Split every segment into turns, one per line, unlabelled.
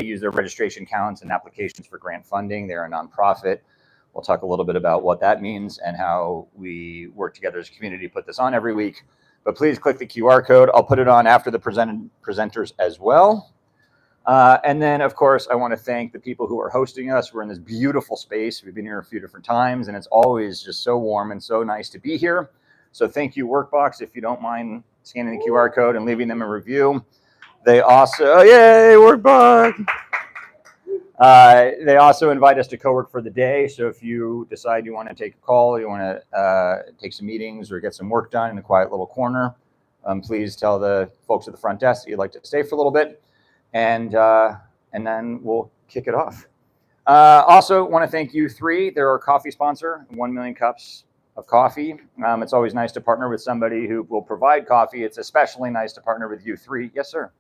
use their registration counts and applications for grant funding. They're a nonprofit. We'll talk a little bit about what that means and how we work together as a community to put this on every week. But please click the QR code. I'll put it on after the presenters as well. And then, of course, I want to thank the people who are hosting us. We're in this beautiful space. We've been here a few different times, and it's always just so warm and so nice to be here. So thank you, Workbox, if you don't mind scanning the QR code and leaving them a review. They also, yay, Workbox! They also invite us to co-work for the day. So if you decide you want to take a call, you want to take some meetings or get some work done in a quiet little corner, please tell the folks at the front desk that you'd like to stay for a little bit. And then we'll kick it off. Also want to thank U3. They're our coffee sponsor, 1 million cups of coffee. It's always nice to partner with somebody who will provide coffee. It's especially nice to partner with U3. Yes, sir.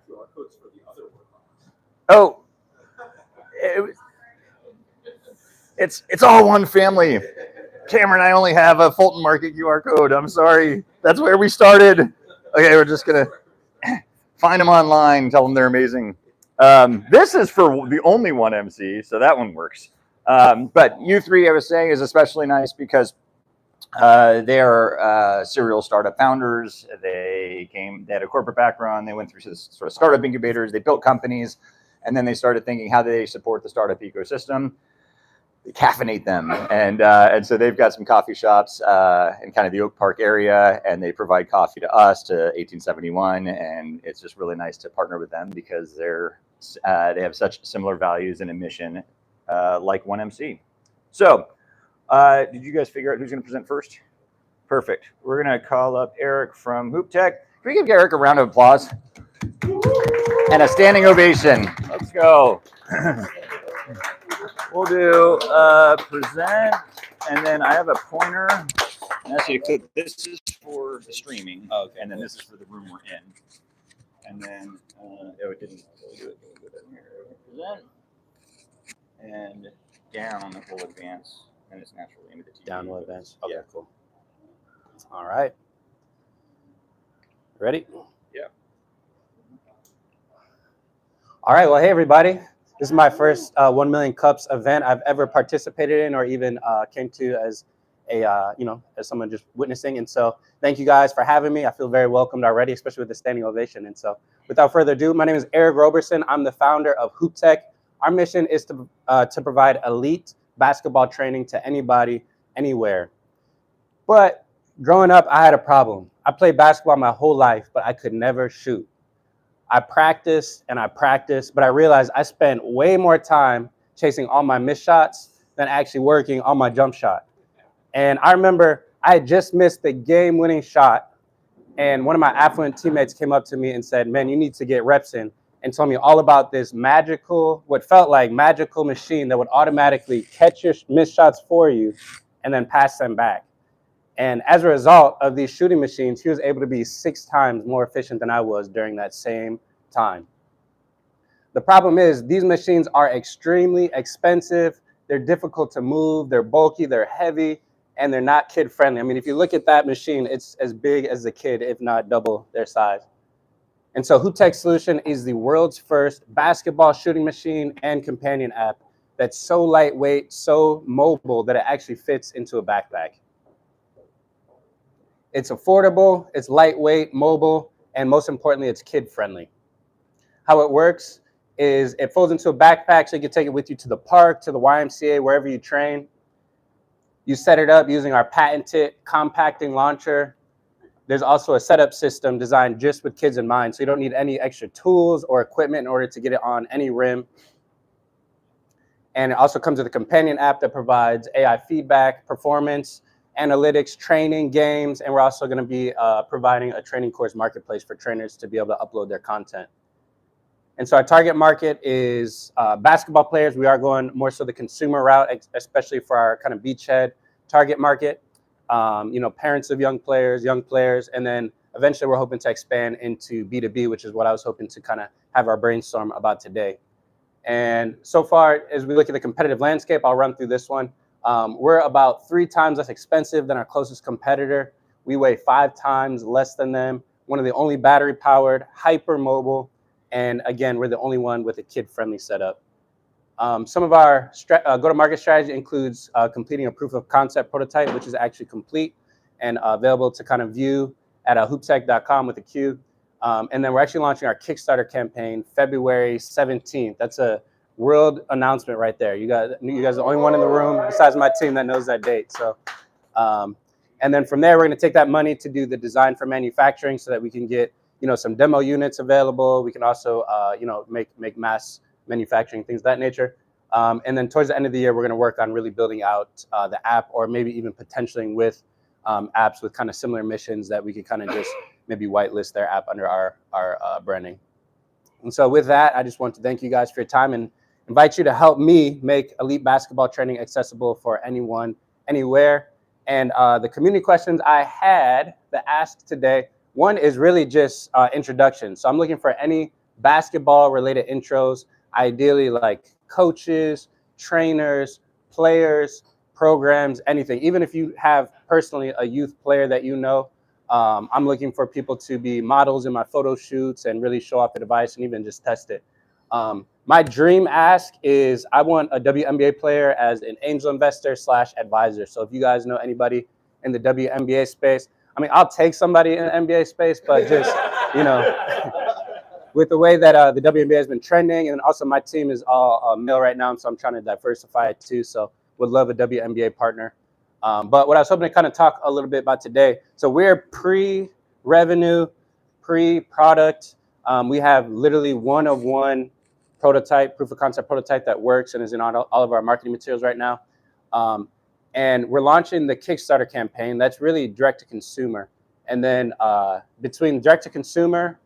QR codes for the other Workbox.
Oh, it's all one family. Cameron, I only have a Fulton Market QR code. I'm sorry. That's where we started. Okay, we're just going to find them online, tell them they're amazing. This is for the only one MC, so that one works. But U3, I was saying, is especially nice because they are serial startup founders. They had a corporate background. They went through this sort of startup incubators. They built companies, and then they started thinking, how do they support the startup ecosystem? They caffeinate them, and so they've got some coffee shops in kind of the Oak Park area, and they provide coffee to us, to 1871, and it's just really nice to partner with them because they have such similar values and a mission like 1MC. So, did you guys figure out who's going to present first? Perfect. We're going to call up Eric from Hoopteq. Can we give Eric a round of applause and a standing ovation? Let's go. We'll do present, and then I have a pointer. And actually, this is for the streaming, and then this is for the room we're in. And then, it didn't really do it. We'll go down here. Present, and down will advance, and it's naturally into the TV.
Down will advance. Okay,
yeah.
Cool. All right. Ready?
Yeah.
All right. Well, hey, everybody. This is my first 1 million cups event I've ever participated in, or even came to as a as someone just witnessing. And so, thank you guys for having me. I feel very welcomed already, especially with the standing ovation. And so, without further ado, my name is Eric Roberson. I'm the founder of Hoopteq. Our mission is to provide elite basketball training to anybody, anywhere. But growing up, I had a problem. I played basketball my whole life, but I could never shoot. I practiced and I practiced, but I realized I spent way more time chasing all my missed shots than actually working on my jump shot. And I remember I had just missed the game-winning shot, and one of my affluent teammates came up to me and said, man, you need to get reps in, and told me all about this magical, what felt like magical machine that would automatically catch your missed shots for you and then pass them back. And as a result of these shooting machines, he was able to be 6 times more efficient than I was during that same time. The problem is these machines are extremely expensive. They're difficult to move. They're bulky. They're heavy. And they're not kid-friendly. I mean, if you look at that machine, it's as big as the kid, if not double their size. And so Hoopteq's solution is the world's first basketball shooting machine and companion app that's so lightweight, so mobile that it actually fits into a backpack. It's affordable, it's lightweight, mobile, and most importantly, it's kid-friendly. How it works is it folds into a backpack so you can take it with you to the park, to the YMCA, wherever you train. You set it up using our patented compacting launcher. There's also a setup system designed just with kids in mind, so you don't need any extra tools or equipment in order to get it on any rim. And it also comes with a companion app that provides AI feedback, performance, analytics, training, games, and we're also going to be providing a training course marketplace for trainers to be able to upload their content. And so our target market is basketball players. We are going more so the consumer route, especially for our kind of beachhead target market. Parents of young players, and then eventually we're hoping to expand into B2B, which is what I was hoping to kind of have our brainstorm about today. And so far, as we look at the competitive landscape, I'll run through this one. We're about 3 times less expensive than our closest competitor. We weigh 5 times less than them. One of the only battery-powered, hyper-mobile, And again, we're the only one with a kid-friendly setup. Some of our go-to-market strategy includes completing a proof of concept prototype, which is actually complete and available to kind of view at hoopteq.com with a Q. And then we're actually launching our Kickstarter campaign February 17th. That's a world announcement right there. You guys are the only one in the room besides my team that knows that date. So, and then from there, we're going to take that money to do the design for manufacturing so that we can get, some demo units available. We can also, make mass manufacturing, things of that nature. And then towards the end of the year, we're going to work on really building out the app, or maybe even potentially with apps with kind of similar missions that we could kind of just maybe whitelist their app under our branding. And so with that, I just want to thank you guys for your time and invite you to help me make elite basketball training accessible for anyone, anywhere. And the community questions I had to ask today, one is really just introduction. So I'm looking for any basketball related intros, ideally like coaches, trainers, players, programs, anything. Even if you have personally a youth player that you know, I'm looking for people to be models in my photo shoots and really show off the device and even just test it. My dream ask is I want a WNBA player as an angel investor / advisor. So if you guys know anybody in the WNBA space, I mean, I'll take somebody in the NBA space, but just, with the way that the WNBA has been trending, and also my team is all male right now, so I'm trying to diversify it too. So would love a WNBA partner. But what I was hoping to kind of talk a little bit about today. So we're pre-revenue, pre-product. We have literally one-of-one prototype, proof of concept prototype that works and is in all of our marketing materials right now. And we're launching the Kickstarter campaign. That's really direct to consumer. And then between direct to consumer,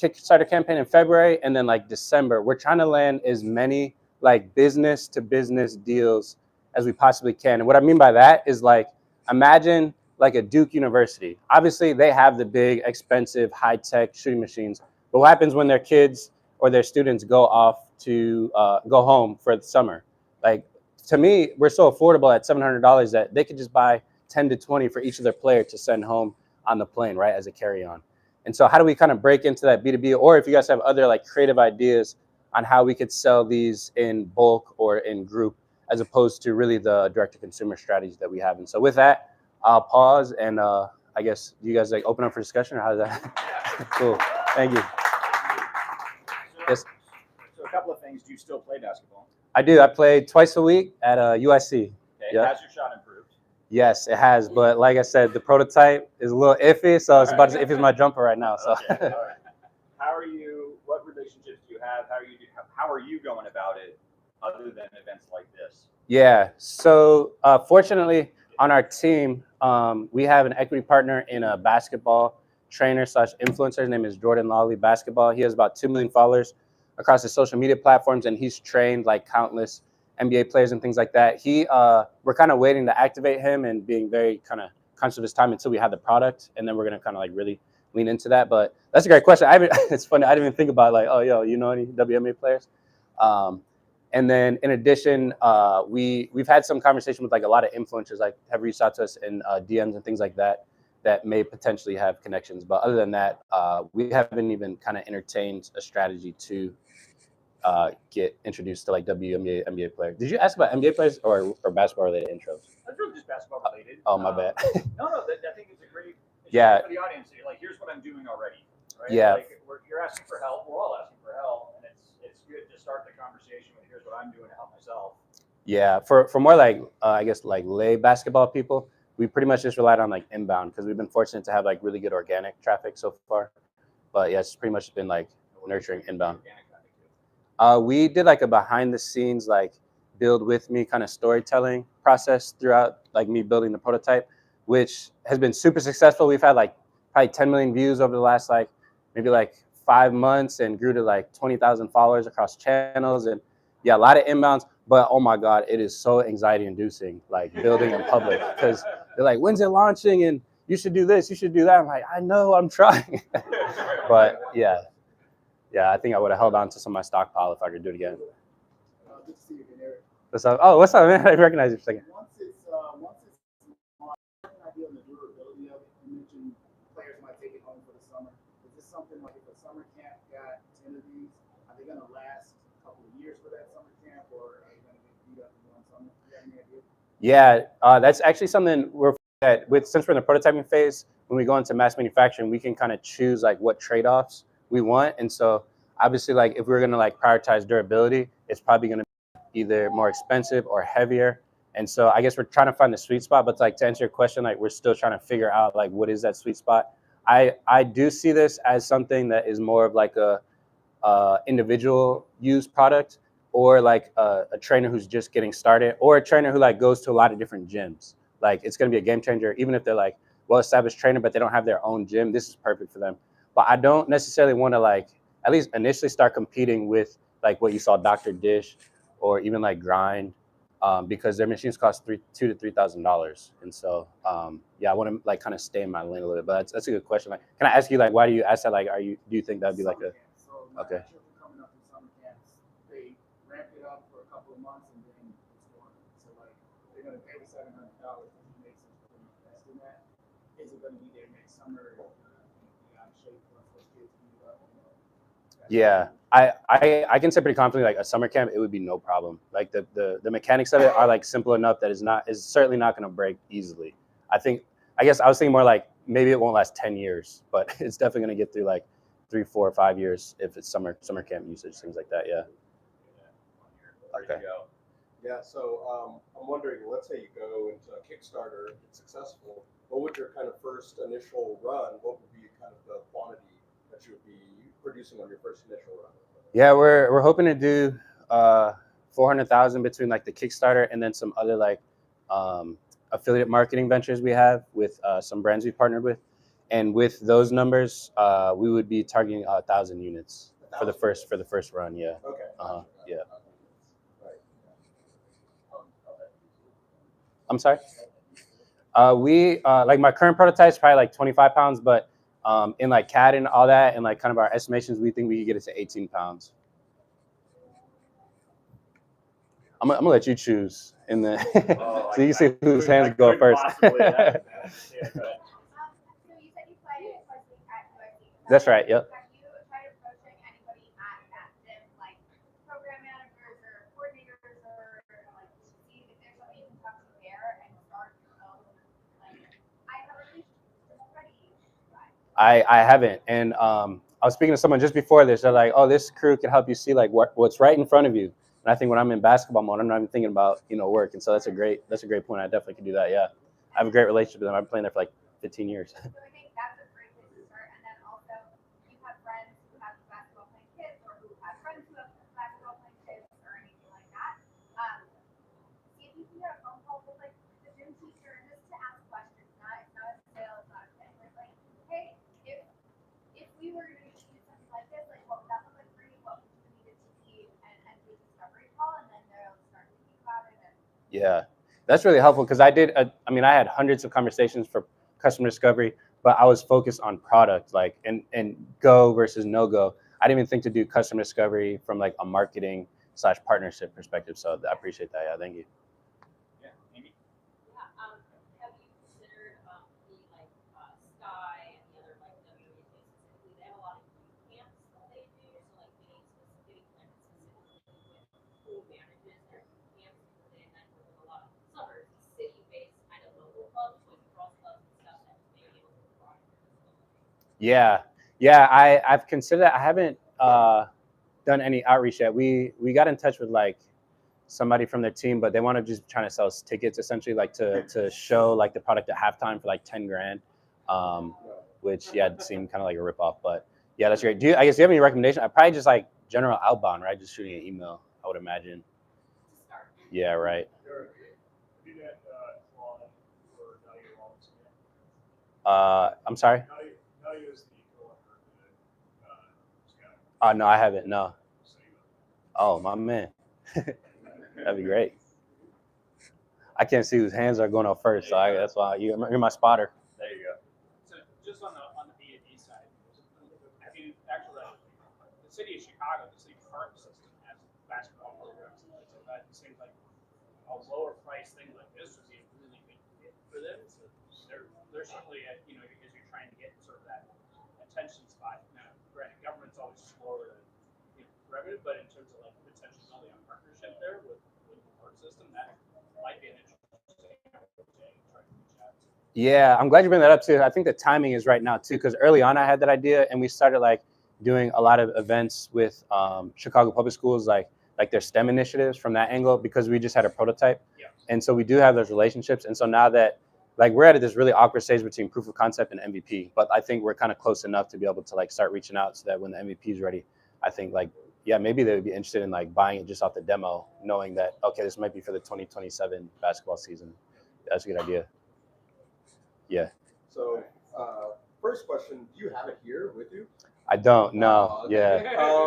Kickstarter campaign in February, and then like December, we're trying to land as many like business to business deals as we possibly can. And what I mean by that is like, imagine like a Duke University. Obviously they have the big, expensive, high-tech shooting machines, but what happens when their kids or their students go off to go home for the summer? Like, to me, we're so affordable at $700 that they could just buy 10 to 20 for each of their player to send home on the plane, right, as a carry-on. And so how do we kind of break into that B2B? Or if you guys have other like creative ideas on how we could sell these in bulk or in group, as opposed to really the direct-to-consumer strategies that we have. And so with that, I'll pause and I guess you guys like open up for discussion, or how does that? Cool, thank you. Yes.
So a couple of things. Do you still play basketball?
I do. I play twice a week at USC.
Okay.
Yeah.
Has your shot improved?
Yes, it has. But like I said, the prototype is a little iffy, so it's about as iffy as my jumper right now. So.
Okay. All right. How are you? What relationships do you have? How are you going about it, other than events like this?
Yeah. So fortunately, on our team, we have an equity partner in a basketball trainer / influencer. His name is Jordan Lawley Basketball. He has about 2 million followers across his social media platforms, and he's trained like countless NBA players and things like that. We're kind of waiting to activate him and being very kind of conscious of his time until we have the product, and then we're gonna kind of like really lean into that. But that's a great question. It's funny. I didn't even think about like, oh, yo, you know any WNBA players? And then in addition, we've had some conversation with like a lot of influencers, like have reached out to us in DMs and things like that, that may potentially have connections. But other than that, we haven't even kind of entertained a strategy to get introduced to like WNBA, NBA players. Did you ask about NBA players or basketball related intros?
That's really just basketball related.
Oh, my bad.
No, I think it's a great.
Yeah.
For the audience, like, here's what I'm doing already. Right?
Yeah.
Like, you're asking for help. We're all asking for help, and it's good to start the conversation with here's what I'm doing to help myself.
Yeah, for more like I guess like lay basketball people, we pretty much just relied on like inbound because we've been fortunate to have like really good organic traffic so far. But yeah, it's pretty much been like nurturing inbound. We did like a behind the scenes like build with me kind of storytelling process throughout like me building the prototype, which has been super successful. We've had like probably 10 million views over the last like maybe like 5 months and grew to like 20,000 followers across channels. And yeah, a lot of inbounds, but oh my God, it is so anxiety inducing, like building in public, because they're like, when's it launching? And you should do this, you should do that. I'm like, I know, I'm trying. But yeah, I think I would have held on to some of my stockpile if I could do it again.
Good to see you again, Eric.
What's up? Oh, what's up, man? I recognize you for a second.
Once it's an idea on the durability of it, you mentioned players might take it home for the summer. Is this something like if a summer camp got 10 opportunities, are they going to last a couple of years for that summer camp, or are they going to get beat up in one summer? Do you have any idea?
Yeah, that's actually something we're at with, since we're in the prototyping phase. When we go into mass manufacturing, we can kind of choose like what trade-offs we want. And so obviously, like if we're gonna like prioritize durability, it's probably gonna be either more expensive or heavier. And so I guess we're trying to find the sweet spot. But like to answer your question, like we're still trying to figure out like what is that sweet spot. I do see this as something that is more of like a individual use product, or like a trainer who's just getting started, or a trainer who like goes to a lot of different gyms. Like it's going to be a game changer, even if they're like well-established trainer, but they don't have their own gym. This is perfect for them. But I don't necessarily want to like, at least initially, start competing with like what you saw Dr. Dish or even like Grind, because their machines cost $2,000 to $3,000. And so yeah, I want to like kind of stay in my lane a little bit. But that's a good question. Like, can I ask you like, why do you ask that? Like, do you think that'd be like a okay?
Children coming up in summer camps, they ramp it up for a couple of months and then it's gone. So like they're gonna pay the $700 and it makes sense to invest in that. Is it gonna be there next summer? I'm shape for those kids to beat up.
Yeah, I can say pretty confidently like a summer camp, it would be no problem. Like the mechanics of it are like simple enough that is certainly not going to break easily. I guess I was thinking more like maybe it won't last 10 years, but it's definitely going to get through like 3, 4, 5 years if it's summer camp usage, things like that. Yeah.
Okay.
Yeah, so I'm wondering, let's say you go into a Kickstarter, it's successful. What would your kind of first initial run? What would be kind of the quantity that you would be producing on your first initial run?
Yeah, we're hoping to do 400,000 between like the Kickstarter and then some other like affiliate marketing ventures we have with some brands we've partnered with. And with those numbers, we would be targeting 1,000 units for the first run. Yeah.
Okay.
Yeah.
Right.
I'm sorry. We like my current prototype is probably like 25 pounds, but in like CAD and all that, and like kind of our estimations, we think we could get it to 18 pounds. I'm gonna let you choose in the so you can see whose hands go first. That's right. Yep.
Have you tried approaching anybody at that gym, like program managers or coordinators, or like see if there's somebody you can talk to there and start your own? Like, I have a relationship already.
I haven't, and I was speaking to someone just before this. They're like, "Oh, this crew can help you see like what's right in front of you." And I think when I'm in basketball mode, I'm not even thinking about work, and so that's a great point. I definitely can do that. Yeah, I have a great relationship with them. I've been playing there for like 15 years.
So I think that's a great place to start. And then also, you have friends who have basketball playing kids, or who have friends who have basketball playing kids, or anything like that. See if you can get a phone call with like the gym teacher, just to ask questions. It's not a sale, it's not a thing. It's like, hey, if we were going to do something like this, like what would that look like for you? What would you need to see? And do a discovery call, and then they'll start thinking about it.
Yeah, that's really helpful because I had hundreds of conversations for customer discovery, but I was focused on product, like and go versus no go. I didn't even think to do customer discovery from like a marketing / partnership perspective. So I appreciate that. Yeah, thank you.
Yeah, Amy?
Yeah, have you considered the like Sky and the other like WNBA specifically? They have a lot of youth camps that they do, so like getting connected specifically with who manages their youth camps, because they network with a lot of suburbs, city-based kind of local clubs, like cross clubs and stuff that may be able to provide.
Yeah, I've considered that. I haven't done any outreach yet. We got in touch with like somebody from their team, but they want to just trying to sell us tickets essentially, like to show like the product at halftime for like 10 grand, which seemed kind of like a ripoff. But yeah, that's great. I guess do you have any recommendation? I probably just like general outbound, right? Just shooting an email, I would imagine. Yeah, right. I'm sorry. No, I haven't. No. Oh, my man. That'd be great. I can't see whose hands are going up first, so that's why you're my spotter.
There you go.
So just on the B2B side, I mean, actually, the city of Chicago, the city park system has basketball programs and things like that. It seems like a lower price thing like this would be a really big hit for them. So they're certainly, as you're trying to get sort of that attention spot. Now, granted, government's always slower to revenue, but in terms of like potentially building a partnership there with the park system, that might be an interesting opportunity to try to reach out to.
Yeah, I'm glad you bring that up too. I think the timing is right now too, because early on I had that idea, and we started like doing a lot of events with Chicago Public Schools, like their STEM initiatives from that angle, because we just had a prototype.
Yeah.
And so we do have those relationships. And so now that like we're at this really awkward stage between proof of concept and MVP, but I think we're kind of close enough to be able to like start reaching out so that when the MVP is ready, I think like, yeah, maybe they would be interested in like buying it just off the demo, knowing that, okay, this might be for the 2027 basketball season. That's a good idea. Yeah.
So, first question, do you have it here with you?
I don't know.
Oh,
Yeah.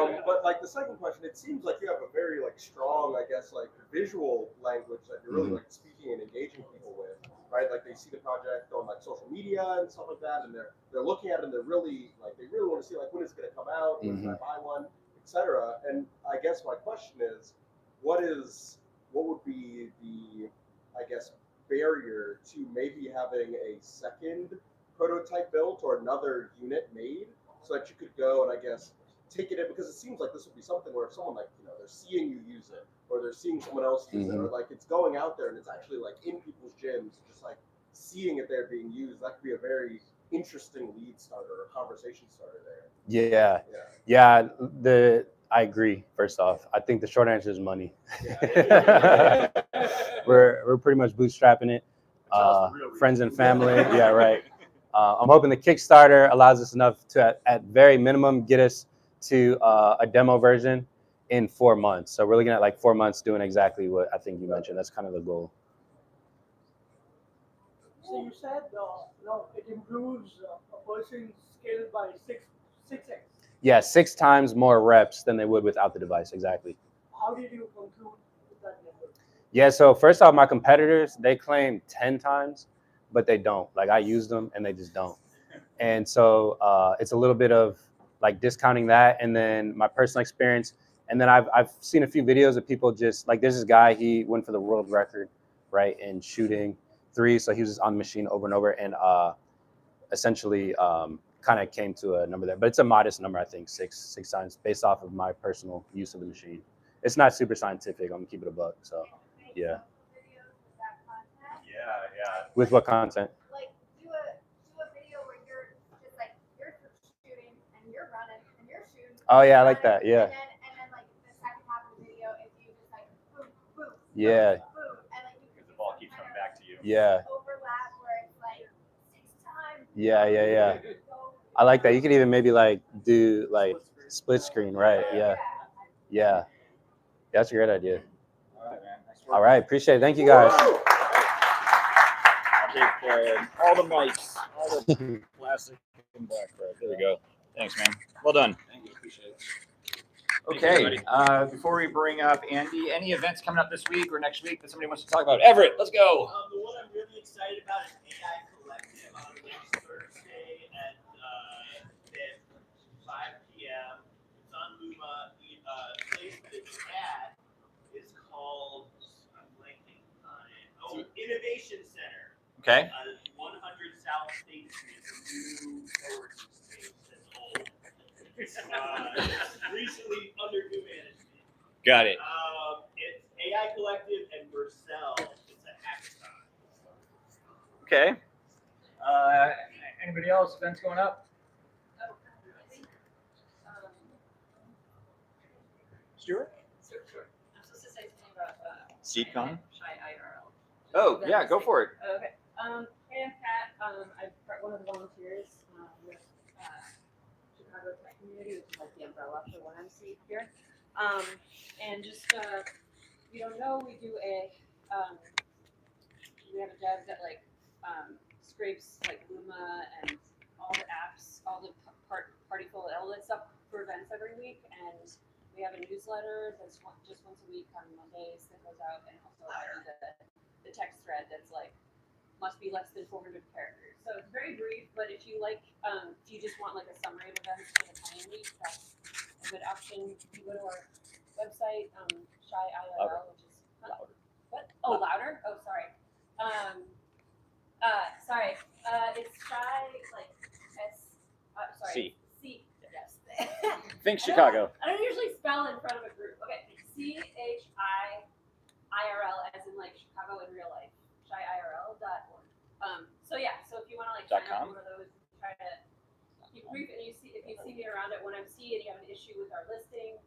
okay. But like the second question, it seems like you have a very like strong, I guess, like visual language that you're really like speaking and engaging people with, right? Like they see the project on like social media and stuff like that, and they're looking at it and they're really like they really want to see like when it's going to come out, when can I buy one, etc. And I guess my question is, what would be the, I guess, barrier to maybe having a second prototype built or another unit made, so that you could go and I guess take it in, because it seems like this would be something where if someone like they're seeing you use it or they're seeing someone else use it, or like it's going out there and it's actually like in people's gyms, just like seeing it there being used, that could be a very interesting lead starter or conversation starter there.
Yeah. I agree. First off, I think the short answer is money.
Yeah.
We're pretty much bootstrapping it. Friends and family. Yeah, right. I'm hoping the Kickstarter allows us enough to, at very minimum, get us to a demo version in 4 months. So we're looking at like 4 months doing exactly what I think you mentioned. That's kind of the goal.
So you said it improves a person's skill by 6x.
Yeah, 6 times more reps than they would without the device. Exactly.
How did you conclude with that number?
Yeah, so first off, my competitors, they claim 10 times, but they don't. Like I use them and they just don't. And so it's a little bit of like discounting that, and then my personal experience. And then I've seen a few videos of people just like, there's this guy, he went for the world record, right, in shooting threes. So he was just on the machine over and over, and essentially kind of came to a number there. But it's a modest number, I think, six times based off of my personal use of the machine. It's not super scientific. I'm gonna keep it a buck. So yeah.
Yeah.
With what content?
Like do a video where you're just like you're shooting and you're running and you're shooting.
Oh yeah, I like that. Yeah.
And then like the second half of the video is you just like boom, boom.
Yeah.
Boom, and like you
Because the ball keeps coming back to you.
Yeah.
overlap where it's like 6 times.
Yeah. I like that. You could even maybe like do like split screen, right? Yeah. That's a great idea.
All right, man. Nice work.
All right, appreciate it. Thank you guys.
I'll take all the mics, all the plastic and black crap. There we go. Thanks, man. Well done.
Thank you, appreciate it.
Okay. Before we bring up Andy, any events coming up this week or next week that somebody wants to talk about? Everett, let's go.
The one I'm really excited about is AI Collective on next Thursday at 5 p.m. It's on Luma. The place that it's at is called, I'm blanking on it. Innovation Center.
Okay.
100 South State Street. It's a new co-working space that's old. It's recently under new management.
Got it.
It's AI Collective and Vercel. It's a hackathon.
Okay. Anybody else? Events going up? Stuart?
Sure. I'm supposed to say something about
Seedcon?
Shy IRL.
Oh, yeah, go for it.
Okay. Hey, I'm Kat. I'm one of the volunteers with Chicago Tech Community, which is like the umbrella for 1MC here. And just you don't know, we do we have a dev that like scrapes like Luma and all the apps, all the partyful, all that stuff for events every week, and we have a newsletter that's just once a week on Mondays that goes out, and also I do the text thread that's like must be less than 400 characters. So it's very brief, but if you like, if you just want like a summary of events for the coming week, that's a good option. You go to our website, Shy IRL, which is
Louder.
What? Oh, louder. Oh, sorry. Sorry. It's Shy like S. Sorry.
C.
C. Yes.
Think Chicago.
I don't usually spell in front of a group. Okay, CHIIRL as in like Chicago in real life. ChiIRL.org. So yeah, so if you want to like sign up for one of those, try to keep brief, and if you see me around at 1MC and you have an issue with our listing,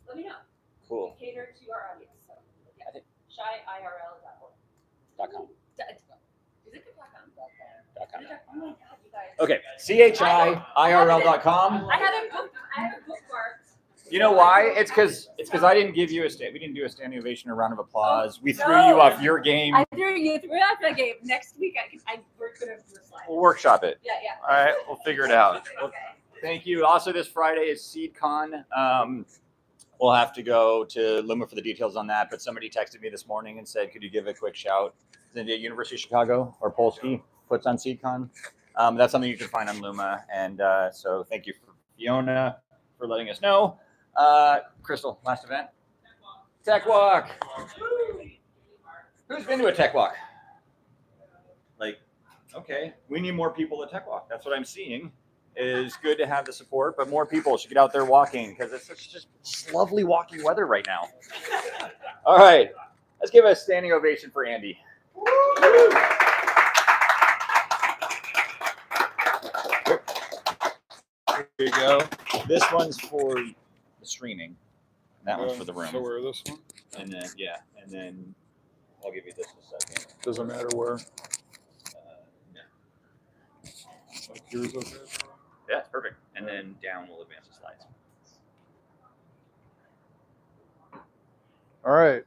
let me know.
Cool.
We cater to our audience. So yeah, ChiIRL.org.
.com.
Is it .com?
.com.
Oh my god, you guys.
Okay, CHIIRL.com.
I haven't bookmarked.
You know why? It's because I didn't give you we didn't do a standing ovation or round of applause. We threw you off your game.
I threw you off the game. Next week we're gonna slide.
We'll workshop it.
Yeah.
All right, we'll figure it out.
Okay.
Thank you. Also, this Friday is SeedCon. We'll have to go to Luma for the details on that. But somebody texted me this morning and said, "Could you give a quick shout?" The University of Chicago or Polsky puts on SeedCon. That's something you can find on Luma. And so thank you for Fiona for letting us know. Crystal, last event. Tech Walk. Who's been to a Tech Walk? Like, okay, we need more people at Tech Walk. That's what I'm seeing. Is good to have the support, but more people should get out there walking because it's just lovely walking weather right now. All right, let's give a standing ovation for Andy. Here you go. This one's for the streaming. That one's for the room.
So where this one?
And then and then I'll give you this in a second.
Doesn't matter where.
Yeah.
Like yours, okay?
Yeah, it's perfect. And then down we'll advance the slides.
All right.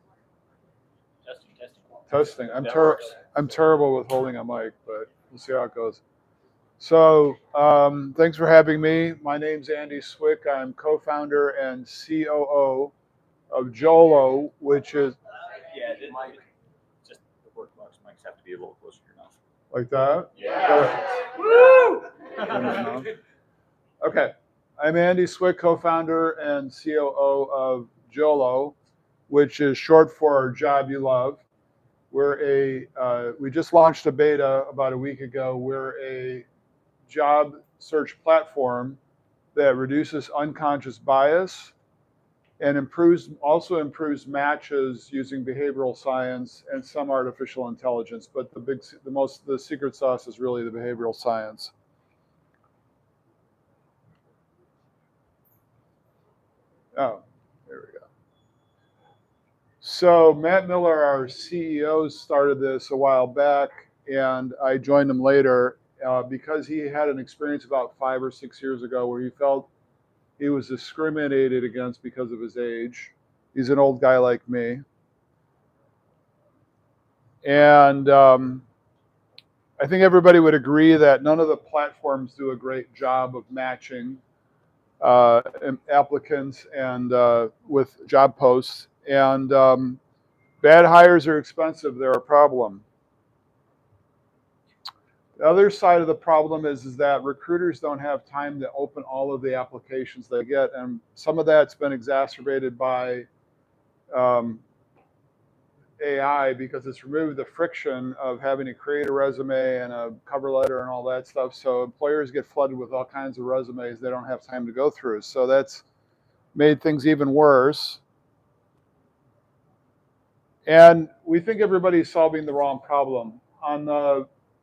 Testing.
I'm terrible with holding a mic, but we'll see how it goes. So thanks for having me. My name's Andy Swick. I'm co-founder and COO of Jolo, which is
just the work mics have to be a little closer to your mouth.
like that.
Yeah.
Woo! Okay. I'm Andy Swick, co-founder and COO of Jolo, which is short for Job You Love. We just launched a beta about a week ago. We're a job search platform that reduces unconscious bias and also improves matches using behavioral science and some artificial intelligence. But the secret sauce is really the behavioral science. Oh, there we go. So Matt Miller, our CEO, started this a while back, and I joined him later because he had an experience about 5 or 6 years ago where he felt he was discriminated against because of his age. He's an old guy like me. And I think everybody would agree that none of the platforms do a great job of matching applicants and with job posts. And bad hires are expensive. They're a problem. The other side of the problem is that recruiters don't have time to open all of the applications they get. And some of that's been exacerbated by AI because it's removed the friction of having to create a resume and a cover letter and all that stuff. So employers get flooded with all kinds of resumes they don't have time to go through. So that's made things even worse. And we think everybody's solving the wrong problem.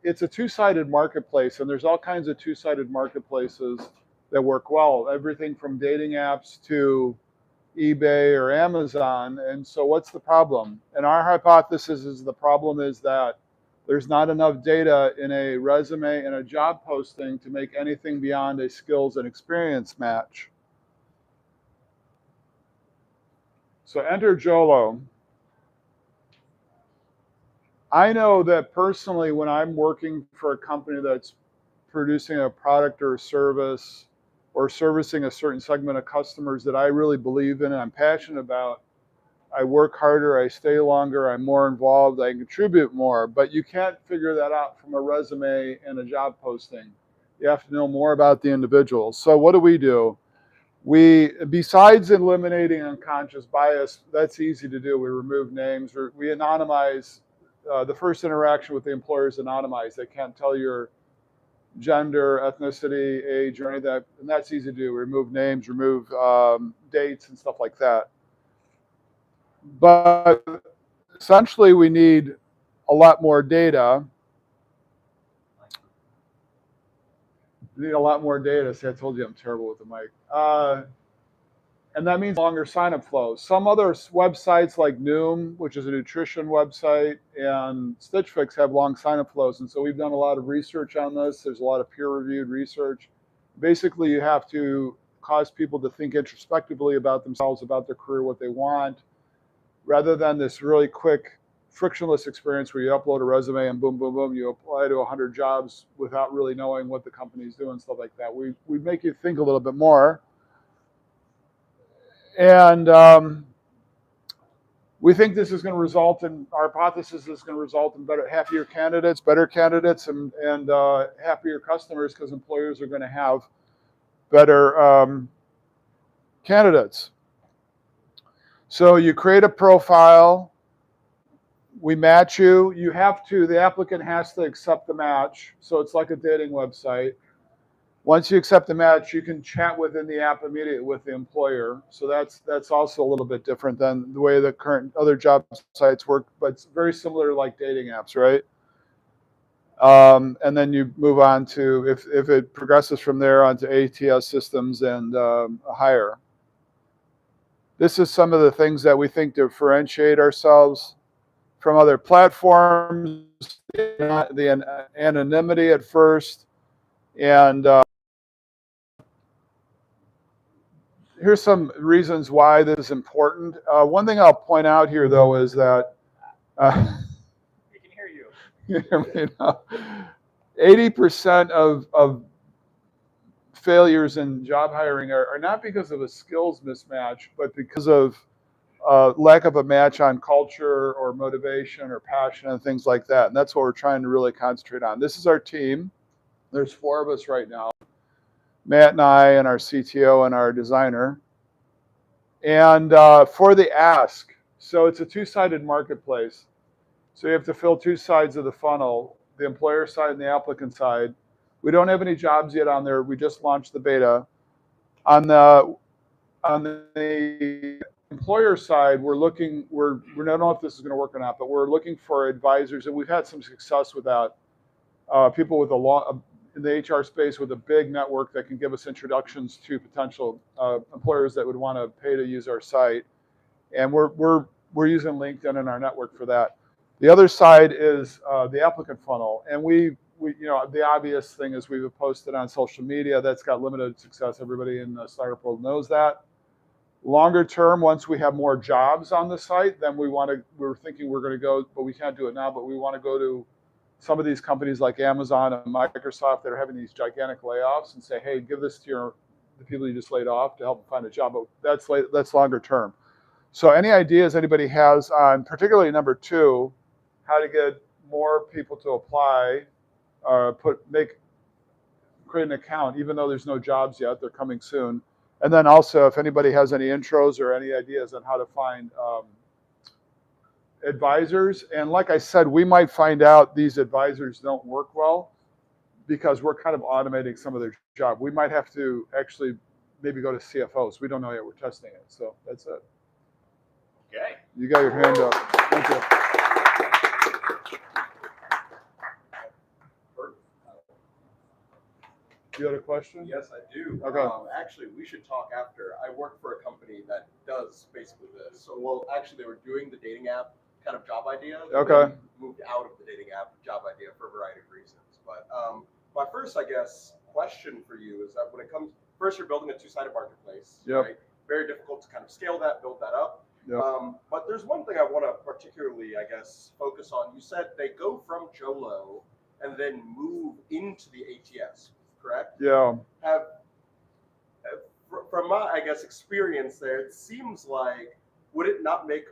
It's a two-sided marketplace, and there's all kinds of two-sided marketplaces that work well. Everything from dating apps to eBay or Amazon. And so what's the problem? And our hypothesis is the problem is that there's not enough data in a resume and a job posting to make anything beyond a skills and experience match. So enter Jolo. I know that personally when I'm working for a company that's producing a product or a service or servicing a certain segment of customers that I really believe in and I'm passionate about, I work harder, I stay longer, I'm more involved, I contribute more. But you can't figure that out from a resume and a job posting. You have to know more about the individual. So what do? Besides eliminating unconscious bias, that's easy to do. We remove names, or we anonymize. The first interaction with the employer is anonymized. They can't tell your gender, ethnicity, age, or any of that, and that's easy to do. Remove names, remove dates, and stuff like that. But essentially, we need a lot more data. We need a lot more data. See, I told you I'm terrible with the mic. And that means longer sign-up flows. Some other websites like Noom, which is a nutrition website, and Stitch Fix have long sign-up flows. And so we've done a lot of research on this. There's a lot of peer-reviewed research. Basically, you have to cause people to think introspectively about themselves, about their career, what they want, rather than this really quick, frictionless experience where you upload a resume and boom, boom, boom, you apply to 100 jobs without really knowing what the company's doing, stuff like that. We make you think a little bit more. And we think this is going to result in, our hypothesis is going to result in happier candidates, better candidates, and happier customers, because employers are going to have better candidates. So you create a profile, we match you. You have to, the applicant has to accept the match. So it's like a dating website. Once you accept the match, you can chat within the app immediately with the employer. So that's also a little bit different than the way the current other job sites work, but it's very similar to like dating apps, right? And then you move on to, if it progresses from there, onto ATS systems and hire. This is some of the things that we think differentiate ourselves from other platforms. The anonymity at first, and here's some reasons why this is important. One thing I'll point out here, though, is that
We can hear you.
80% of failures in job hiring are not because of a skills mismatch, but because of lack of a match on culture or motivation or passion and things like that. And that's what we're trying to really concentrate on. This is our team. There's 4 of us right now. Matt and I and our CTO and our designer. And for the ask, so it's a 2-sided marketplace. So you have to fill 2 sides of the funnel, the employer side and the applicant side. We don't have any jobs yet on there. We just launched the beta. On the employer side, we don't know if this is going to work or not, but we're looking for advisors, and we've had some success with that. People with in the HR space with a big network that can give us introductions to potential employers that would want to pay to use our site, and we're using LinkedIn in our network for that. The other side is the applicant funnel, and we the obvious thing is we've posted on social media. That's got limited success. Everybody in the startup world knows that. Longer term, once we have more jobs on the site, then we're thinking we're going to go, but we can't do it now, but we want to go to some of these companies like Amazon and Microsoft that are having these gigantic layoffs and say, hey, give this to the people you just laid off to help them find a job. But that's longer term. So any ideas anybody has on, particularly number 2, how to get more people to apply, create an account, even though there's no jobs yet, they're coming soon. And then also, if anybody has any intros or any ideas on how to find advisors. And like I said, we might find out these advisors don't work well because we're kind of automating some of their job. We might have to actually maybe go to CFOs. We don't know yet. We're testing it. So that's it.
Okay.
You got your hand up. Thank you. You had a question?
Yes, I do.
Okay.
Actually, we should talk after. I work for a company that does basically this. So, well, actually, they were doing the dating app kind of job idea.
Okay.
Moved out of the dating app job idea for a variety of reasons. But my first, I guess, question for you is that when it comes, first, you're building a 2-sided marketplace.
Yep.
Right? Very difficult to kind of scale that, build that up.
Yep.
But there's one thing I want to particularly, I guess, focus on. You said they go from Jolo and then move into the ATS. Correct?
Yeah.
From my, I guess, experience there, it seems like, would it not make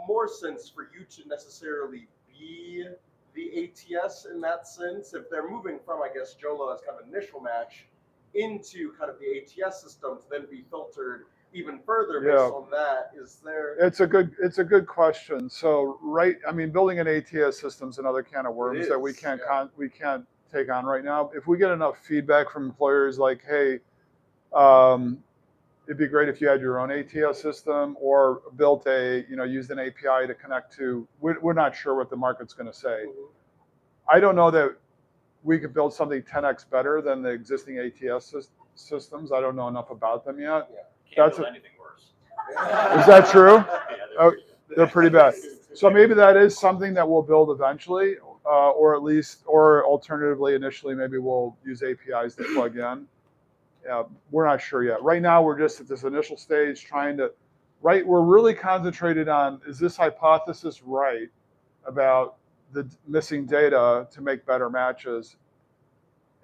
more sense for you to necessarily be the ATS in that sense? If they're moving from, I guess, Jolo as kind of initial match into kind of the ATS system to then be filtered even further based on that, is there?
It's a good question. So building an ATS system is another can of worms that we can't take on right now. If we get enough feedback from employers like, hey, it'd be great if you had your own ATS system or built used an API to connect to, we're not sure what the market's going to say. I don't know that we could build something 10x better than the existing ATS systems. I don't know enough about them yet.
Can't build anything worse.
Is that true?
Yeah,
They're pretty bad. So maybe that is something that we'll build eventually, or alternatively, initially, maybe we'll use APIs to plug in. We're not sure yet. Right now, we're just at this initial stage we're really concentrated on, is this hypothesis right about the missing data to make better matches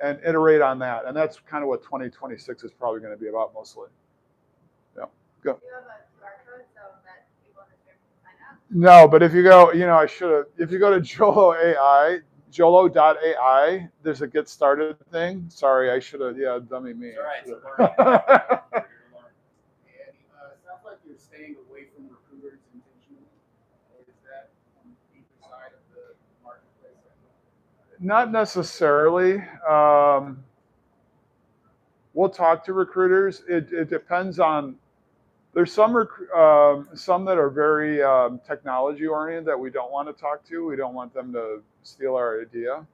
and iterate on that. And that's kind of what 2026 is probably going to be about mostly. Yeah, go.
Do you have a QR code so that people in the stream can sign up?
No, but if you go, I should have, if you go to Jolo AI, Jolo.ai, there's a get started thing. Sorry, I should have, dummy me.
It's all right.
It sounds like you're staying away from recruiters intentionally. Or is that on either side of the marketplace?
Not necessarily. We'll talk to recruiters. It depends on. There's some that are very technology oriented that we don't want to talk to. We don't want them to steal our idea.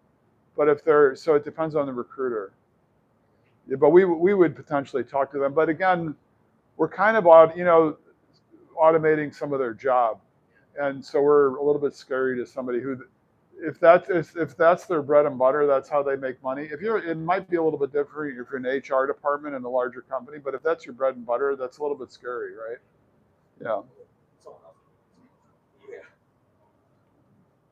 But so it depends on the recruiter. Yeah, but we would potentially talk to them. But again, we're kind of automating some of their job, and so we're a little bit scary to somebody who, if that's their bread and butter, that's how they make money. It might be a little bit different if you're an HR department in a larger company, but if that's your bread and butter, that's a little bit scary, right? Yeah.
I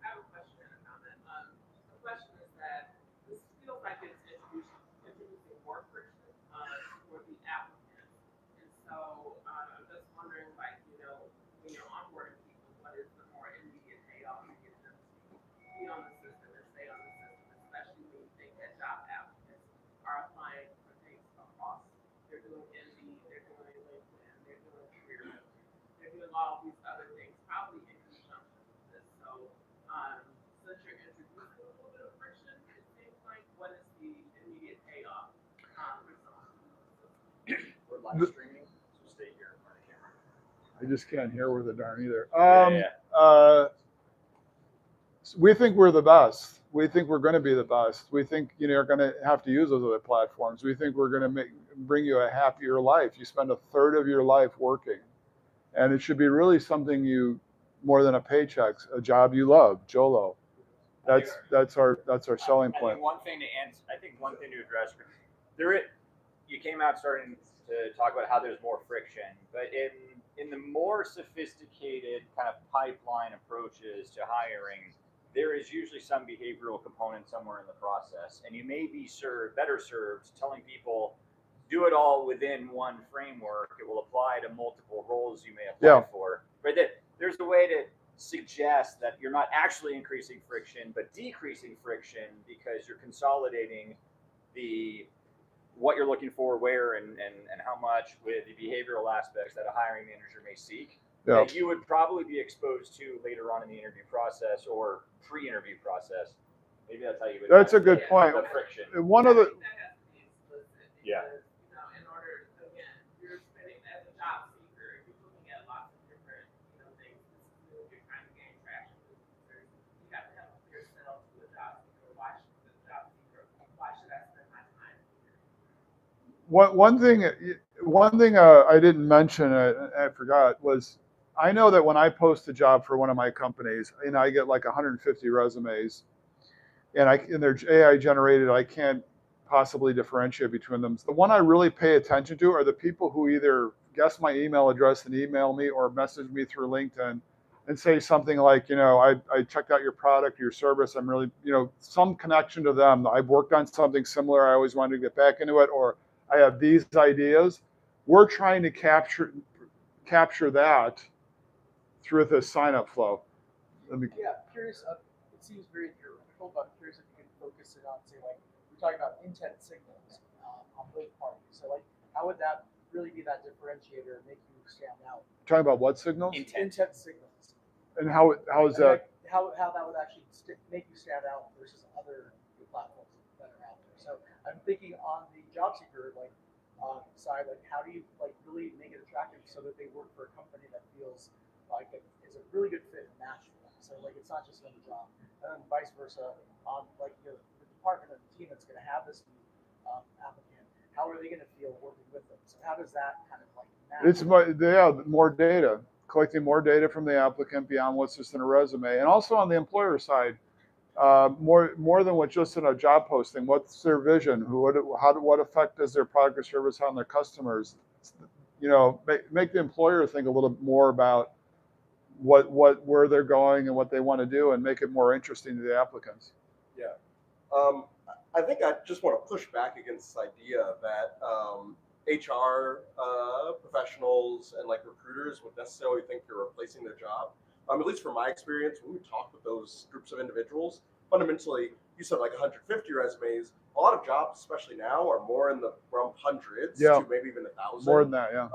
have a question and a comment. The question is that this feels like it's introducing more friction for the applicant. And so I'm just wondering, when you're onboarding people, what is the more immediate payoff to get them to be on the system and stay on the system, especially when you think that job applicants are applying for things across. They're doing Indeed, they're doing LinkedIn, they're doing Career Builder, they're doing all these other things, probably in conjunction with this. So since you're introducing a little bit of friction, it seems like what is the immediate payoff for someone?
We're live streaming, so stay here in front of the camera.
I just can't hear with a darn either. We think we're the best. We think we're going to be the best. We think you're going to have to use those other platforms. We think we're going to bring you a happier life. You spend a third of your life working, and it should be really something more than a paycheck, a job you love. Jolo. That's our selling point.
I think one thing to address, you came out starting to talk about how there's more friction, but in the more sophisticated kind of pipeline approaches to hiring, there is usually some behavioral component somewhere in the process, and you may be better served telling people do it all within one framework. It will apply to multiple roles you may apply for. Right? There's a way to suggest that you're not actually increasing friction, but decreasing friction because you're consolidating what you're looking for, where and how much with the behavioral aspects that a hiring manager may seek.
Yeah.
That you would probably be exposed to later on in the interview process or pre-interview process. Maybe that's how you would.
That's a good point.
The friction.
One of the.
Yeah.
In order, again, you're spending as a job seeker, you're looking at lots of different, things. You're trying to gain traction. You have to have a clear sell to a job seeker. Why should I spend my time here?
One thing I didn't mention, I forgot, was I know that when I post a job for one of my companies, I get like 150 resumes, and they're AI generated. I can't possibly differentiate between them. The one I really pay attention to are the people who either guess my email address and email me or message me through LinkedIn and say something like, I checked out your product, your service. I'm really, some connection to them. I've worked on something similar. I always wanted to get back into it, or I have these ideas. We're trying to capture that through the sign-up flow.
Curious. It seems very theoretical, but I'm curious if you can focus it on, say, like we're talking about intent signals on both parties. So, like, how would that really be that differentiator and make you stand out?
Talking about what signals?
Intent signals.
And how is that?
How that would actually make you stand out versus other platforms. I'm thinking on the job seeker side, like how do you like really make it attractive so that they work for a company that feels like it is a really good fit and match for them. So like it's not just another job, and then vice versa. Like the department or the team that's going to have this applicant, how are they going to feel working with them? So how does that kind of like match?
It's more data, collecting more data from the applicant beyond what's just in a resume, and also on the employer side, more than what's just in a job posting. What's their vision? What effect does their product or service have on their customers? You know, make the employer think a little more about where they're going and what they want to do, and make it more interesting to the applicants.
Yeah. I think I just want to push back against this idea that HR professionals and like recruiters would necessarily think you're replacing their job. At least from my experience, when we talk with those groups of individuals, fundamentally, you said like 150 resumes. A lot of jobs, especially now, are more in the realm of hundreds to maybe even 1,000.
More than that, yeah.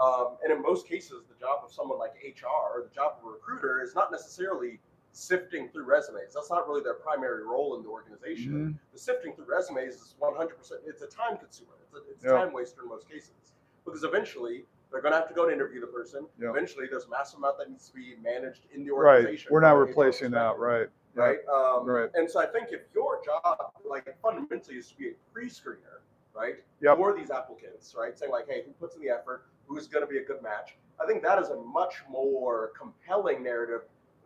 And in most cases, the job of someone like HR or the job of a recruiter is not necessarily sifting through resumes. That's not really their primary role in the organization.
Mm-hmm.
The sifting through resumes is 100%. It's a time consumer. It's a time waster in most cases, because eventually they're going to have to go to interview the person.
Yeah.
Eventually, there's a massive amount that needs to be managed in the organization.
Right. We're not replacing that. Right.
Right.
Right.
And so I think if your job, like fundamentally, is to be a pre-screener, right, for these applicants, right, saying like, hey, who puts in the effort, who's going to be a good match, I think that is a much more compelling narrative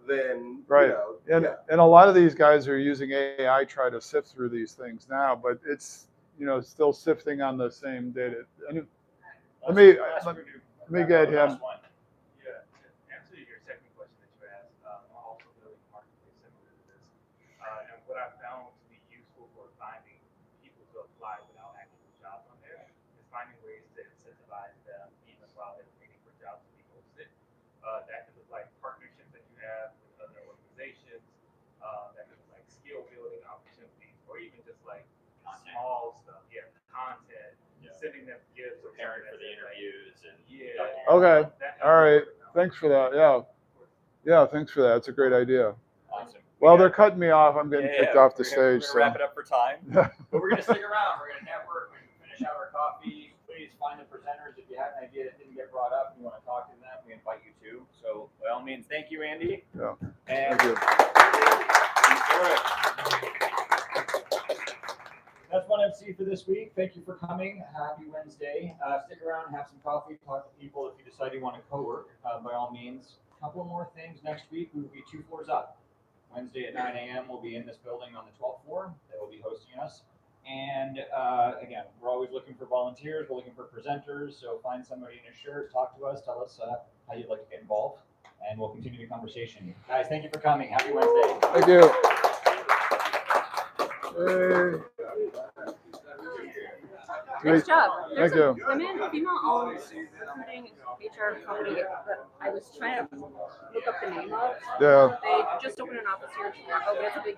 than
and a lot of these guys are using AI try to sift through these things now, but it's still sifting on the same data. Let me get him.
Yeah, to answer your second question that you asked, I'm also building a marketplace similar to this, and what I found to be useful for finding people to apply without actual jobs on there is finding ways to incentivize them even while they're waiting for jobs to be posted. That could look like partnerships that you have with other organizations. That could look like skill building opportunities, or even just like small stuff. Yeah, content, sending them gifts,
preparing for the interviews, and
Okay. All right. Thanks for that. Yeah. Thanks for that. It's a great idea.
Awesome.
Well, they're cutting me off. I'm getting kicked off the stage.
We're
So
gonna wrap it up for time, but we're gonna stick around. We're gonna network. We're gonna finish out our coffee. Please find the presenters. If you have an idea that didn't get brought up, and you want to talk to them, we invite you to. So by all means, thank you, Andy.
Yeah.
And
Thank you.
That's one MC for this week. Thank you for coming. Happy Wednesday. Stick around, have some coffee, talk to people. If you decide you want to co-work, by all means. A couple more things next week. We will be 2 floors up. Wednesday at 9 a.m. we'll be in this building on the 12th floor. They will be hosting us. And again, we're always looking for volunteers. We're looking for presenters. So find somebody in a shirt, talk to us, tell us how you'd like to get involved, and we'll continue the conversation. Guys, thank you for coming. Happy Wednesday.
Thank you.
Nice job. There's
Thank
a
you.
women, female-owned recruiting HR company that I was trying to look up the name of.
Yeah.
They just opened an office here in Chicago, but it's a big